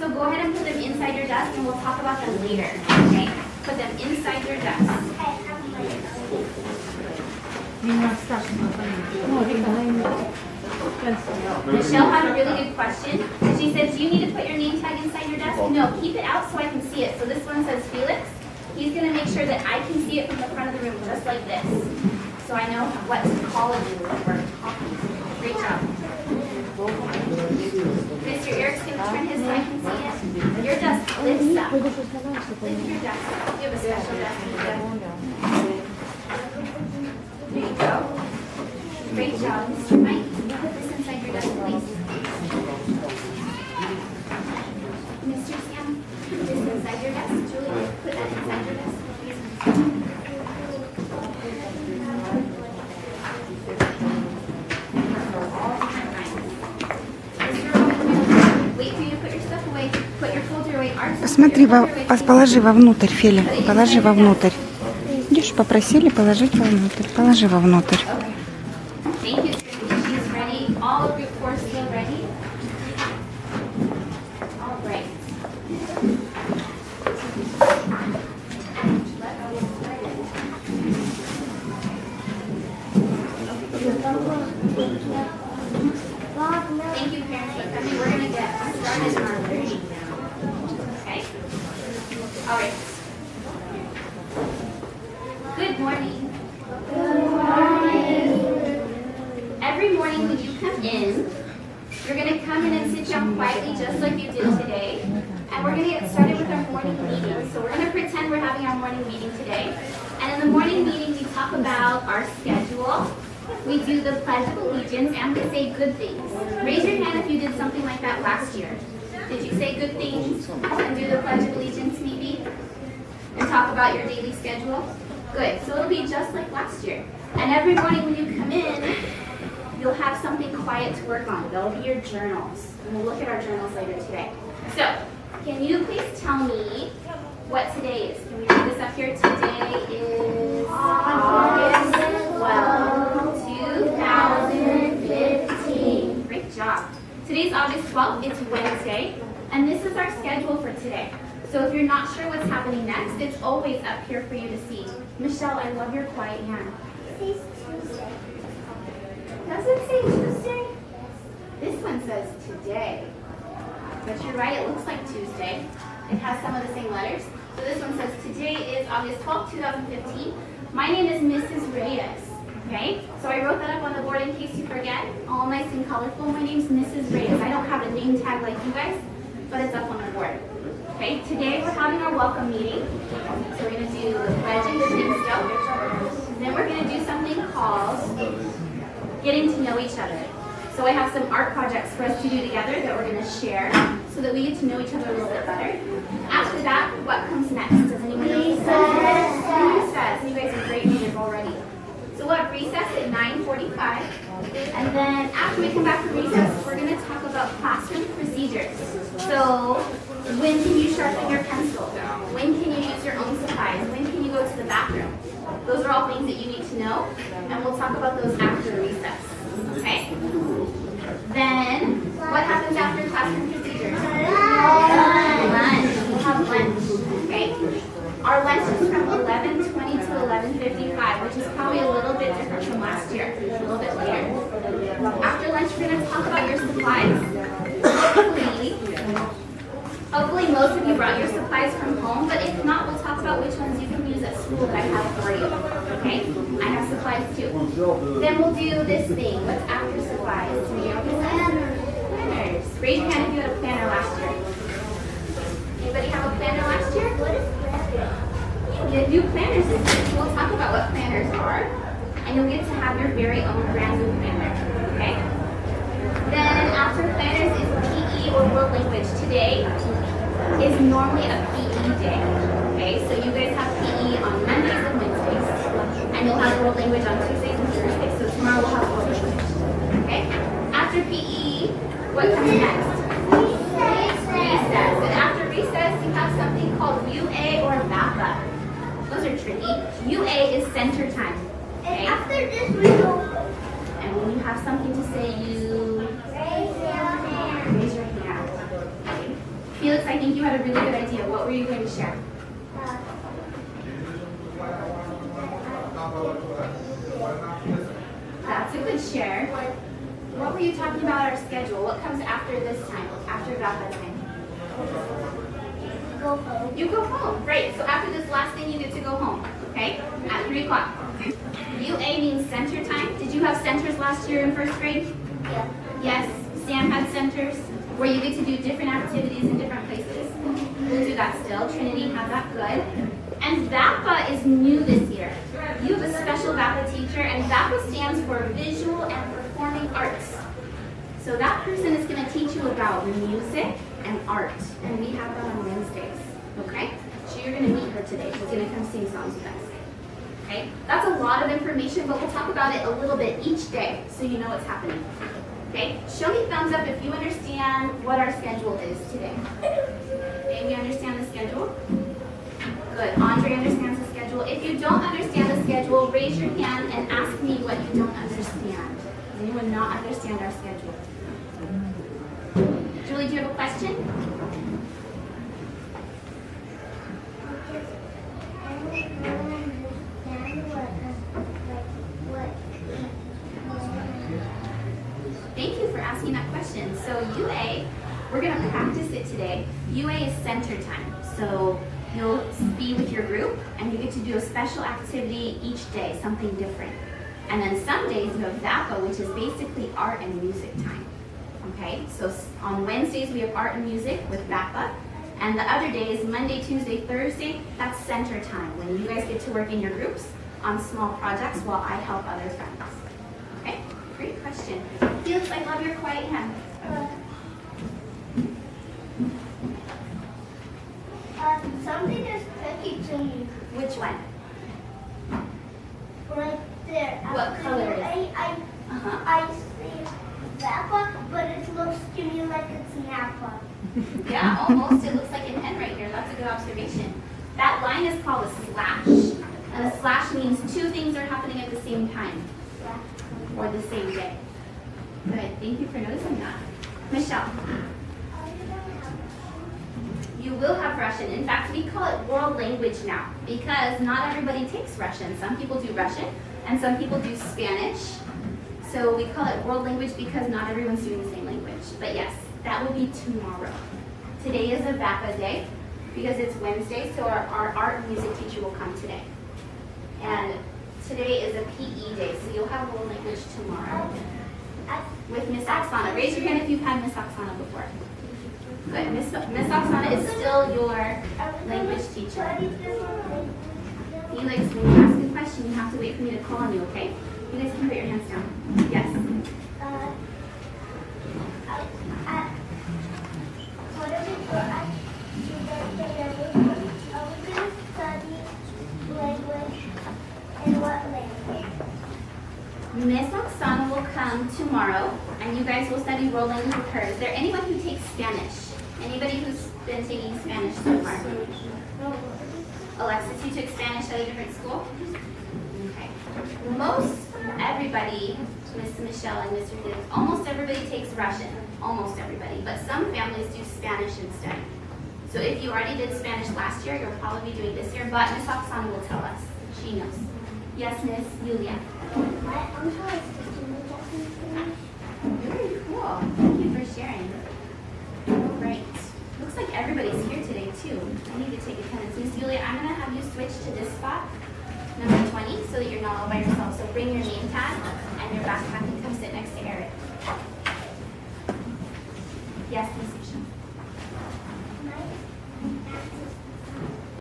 So go ahead and put them inside your desk and we'll talk about them later, okay? Put them inside your desk. Michelle had a really good question. She said, do you need to put your name tag inside your desk? No, keep it out so I can see it. So this one says Felix. He's going to make sure that I can see it from the front of the room, just like this. So I know what to call you when we're talking. Great job. Mr. Eric's going to turn his so I can see it. Your desk lifts up. Lift your desk. You have a special desk. There you go. Great job, Mr. Mike. Put this inside your desk, please. Mr. Sam, put this inside your desk. Julie, put that inside your desk, please. Wait for you to put your stuff away. Put your folder away. Посмотри, положи вовнутрь, Феля, положи вовнутрь. Видишь, попросили положить вовнутрь, положи вовнутрь. Thank you. She's ready. All of your four still ready? All right. Thank you, parents. I mean, we're going to get started on our learning now. Okay? All right. Good morning. Good morning. Every morning when you come in, you're going to come in and sit down quietly just like you did today. And we're going to get started with our morning meeting. So we're going to pretend we're having our morning meeting today. And in the morning meeting, we talk about our schedule. We do the Pledge of Allegiance and we say good things. Raise your hand if you did something like that last year. Did you say good things and do the Pledge of Allegiance maybe? And talk about your daily schedule? Good. So it'll be just like last year. And every morning when you come in, you'll have something quiet to work on. That'll be your journals. And we'll look at our journals later today. So, can you please tell me what today is? Can we read this up here? Today is August 12, 2015. Great job. Today's August 12th. It's Wednesday. And this is our schedule for today. So if you're not sure what's happening next, it's always up here for you to see. Michelle, I love your quiet hand. It says Tuesday. Does it say Tuesday? This one says today. But you're right, it looks like Tuesday. It has some of the same letters. So this one says today is August 12th, 2015. My name is Mrs. Reyes. Okay? So I wrote that up on the board in case you forget. All nice and colorful. My name's Mrs. Reyes. I don't have a name tag like you guys, but it's up on the board. Okay, today we're having our welcome meeting. So we're going to do the pledge and good things stuff. Then we're going to do something called getting to know each other. So I have some art projects for us to do together that we're going to share so that we get to know each other a little bit better. After that, what comes next? Does anyone know? Recess. You guys are great readers already. So we'll have recess at 9:45. And then after we come back from recess, we're going to talk about classroom procedures. So when can you sharpen your pencil? When can you use your own supplies? When can you go to the bathroom? Those are all things that you need to know, and we'll talk about those after recess. Okay? Then, what happens after classroom procedures? Lunch. We'll have lunch. Okay? Our lunch is from 11:20 to 11:55, which is probably a little bit different from last year. A little bit later. After lunch, we're going to talk about your supplies. Hopefully most of you brought your supplies from home, but if not, we'll talk about which ones you can use at school that I have for you. Okay? I have supplies too. Then we'll do this thing. What's after supplies? Planners. Raise your hand if you had a planner last year. Anybody have a planner last year? What is planner? You get new planners this year. So we'll talk about what planners are. And you'll get to have your very own brand new planner. Okay? Then after planners is PE or world language. Today is normally a PE day. Okay, so you guys have PE on Mondays and Wednesdays. And you'll have world language on Tuesdays and Thursdays. So tomorrow we'll have world language. Okay? After PE, what comes next? Recess. And after recess, you have something called UA or VAPA. Those are tricky. UA is center time. Okay? And after this, we go. And when you have something to say, you Raise your hand. raise your hand. Okay? Felix, I think you had a really good idea. What were you going to share? That's a good share. What were you talking about our schedule? What comes after this time, after VAPA time? Go home. You go home, right. So after this last thing, you get to go home, okay? At 3 o'clock. UA means center time. Did you have centers last year in first grade? Yeah. Yes, Sam had centers where you get to do different activities in different places. We'll do that still. Trinity had that, good. And VAPA is new this year. You have a special VAPA teacher, and VAPA stands for Visual and Performing Arts. So that person is going to teach you about music and art, and we have that on Wednesdays, okay? So you're going to meet her today. She's going to come sing songs with us, okay? That's a lot of information, but we'll talk about it a little bit each day so you know what's happening, okay? Show me thumbs up if you understand what our schedule is today. Okay, we understand the schedule? Good. Andre understands the schedule. If you don't understand the schedule, raise your hand and ask me what you don't understand. Does anyone not understand our schedule? Julie, do you have a question? Thank you for asking that question. So UA, we're going to practice it today. UA is center time. So you'll be with your group and you get to do a special activity each day, something different. And then some days you have VAPA, which is basically art and music time. Okay, so on Wednesdays we have art and music with VAPA. And the other days, Monday, Tuesday, Thursday, that's center time when you guys get to work in your groups on small projects while I help other friends. Okay, great question. Felix, I love your quiet hand. Something is tricky to me. Which one? Right there. What color is it? I see Napa, but it looks to me like it's Napa. Yeah, almost. It looks like an N right here. That's a good observation. That line is called a slash. And a slash means two things are happening at the same time or the same day. Good. Thank you for noticing that. Michelle, you will have Russian. In fact, we call it world language now because not everybody takes Russian. Some people do Russian and some people do Spanish. So we call it world language because not everyone's doing the same language. But yes, that will be tomorrow. Today is a VAPA day because it's Wednesday, so our art and music teacher will come today. And today is a PE day, so you'll have world language tomorrow with Miss Oksana. Raise your hand if you've had Miss Oksana before. Good. Miss Oksana is still your language teacher. Felix, when you ask a question, you have to wait for me to call on you, okay? You guys can put your hands down. Yes. Miss Oksana will come tomorrow, and you guys will study world language with her. Is there anyone who takes Spanish? Anybody who's been taking Spanish so far? Alexis, you took Spanish at a different school? Okay. Most everybody, Miss Michelle and Mr. Felix, almost everybody takes Russian. Almost everybody. But some families do Spanish instead. So if you already did Spanish last year, you'll probably be doing this year, but Miss Oksana will tell us. She knows. Yes, Miss Yulia. Very cool. Thank you for sharing. Great. Looks like everybody's here today too. I need to take attendance. Miss Yulia, I'm going to have you switch to this spot, number 20, so that you're not all by yourself. So bring your name tag and your backpack and come sit next to Eric. Yes, Miss Michelle.